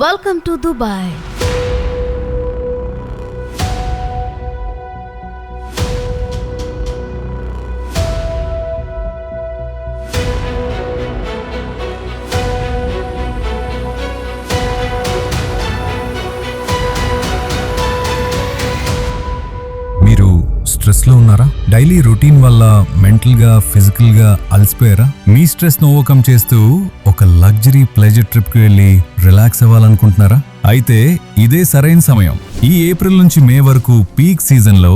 Welcome to Dubai. మీరు stress లో ఉన్నారా? డైలీ రొటీన్ వల్ల మెంటల్ గా ఫిజికల్ గా అలసిపోయారా? మీ స్ట్రెస్ ను ఓవర్కమ్ చేస్తూ ఒక లగ్జరీ ప్లెజర్ ట్రిప్ కి వెళ్ళి రిలాక్స్ అవ్వాలనుకుంటున్నారా? అయితే ఇదే సరైన సమయం. ఈ ఏప్రిల్ నుంచి మే వరకు పీక్ సీజన్ లో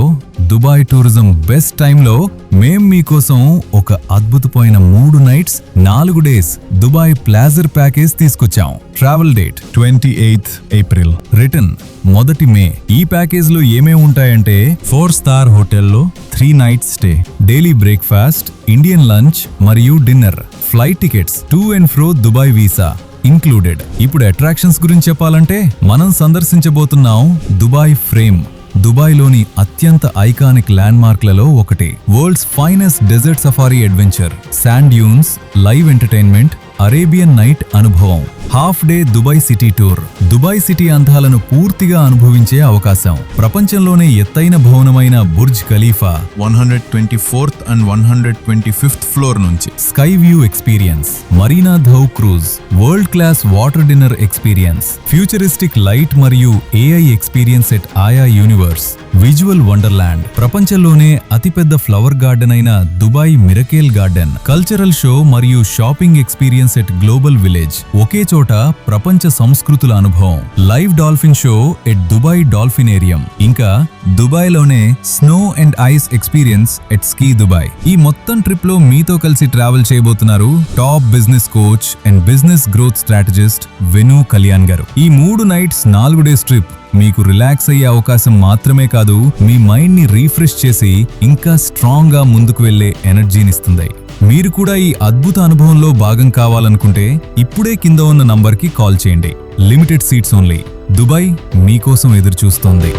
దుబాయ్ టూరిజం బెస్ట్ టైంలో మేం మీకోసం ఒక అద్భుతమైన 3 nights 4 days Dubai pleasure package తీసుకొచ్చాం. Travel date 28th April, return 1 May. ఈ ప్యాకేజ్ లో ఏమేమి ఉంటాయంటే 4 స్టార్ హోటల్లో 3 nights stay, daily breakfast, Indian lunch మరియు dinner, flight tickets, to and fro Dubai visa included. ఇప్పుడు అట్రాక్షన్స్ గురించి చెప్పాలంటే మనం సందర్శించబోతున్నాం దుబాయ్ ఫ్రేమ్. దుబాయ్లోని అత్యంత ఐకానిక్ ల్యాండ్ మార్క్లలో ఒకటి. World's finest desert safari adventure, sand dunes, live entertainment, Arabian night అనుభవం, half day Dubai city tour. Dubai city అందాలను పూర్తిగా అనుభవించే అవకాశం. ప్రపంచంలోనే ఎత్తైన భవనమైన Burj Khalifa 124th and 125th floor నుంచి, sky view experience, Marina dhow cruise, world class water dinner experience, futuristic light మరియు AI experience at Aya Universe, visual wonderland, ప్రపంచంలోనే అతిపెద్ద ఫ్లవర్ గార్డెన్ అయిన Dubai Miracle garden, cultural show మరియు shopping experience at global village. ఒకే చోట ప్రపంచ సంస్కృతుల అనుభవం, live dolphin show at Dubai dolphinarium, ఇంకా దుబాయ్ లోనే snow and ice experience at Ski Dubai. ఈ మొత్తం ట్రిప్ లో మీతో కలిసి ట్రావెల్ చేయబోతున్నారు top business coach and business growth strategist Venu Kalyan garu. ఈ 3 నైట్స్ 4 డేస్ ట్రిప్ మీకు రిలాక్స్ అయ్యే అవకాశం మాత్రమే కాదు, మీ మైండ్ ని రీఫ్రెష్ చేసి ఇంకా స్ట్రాంగ్ గా ముందుకు వెళ్లే ఎనర్జీనిస్తుంది. మీరు కూడా ఈ అద్భుత అనుభవంలో భాగం కావాలనుకుంటే ఇప్పుడే కింద ఉన్న నంబర్కి కాల్ చేయండి. Limited seats only. దుబాయ్ మీకోసం ఎదురు చూస్తోంది.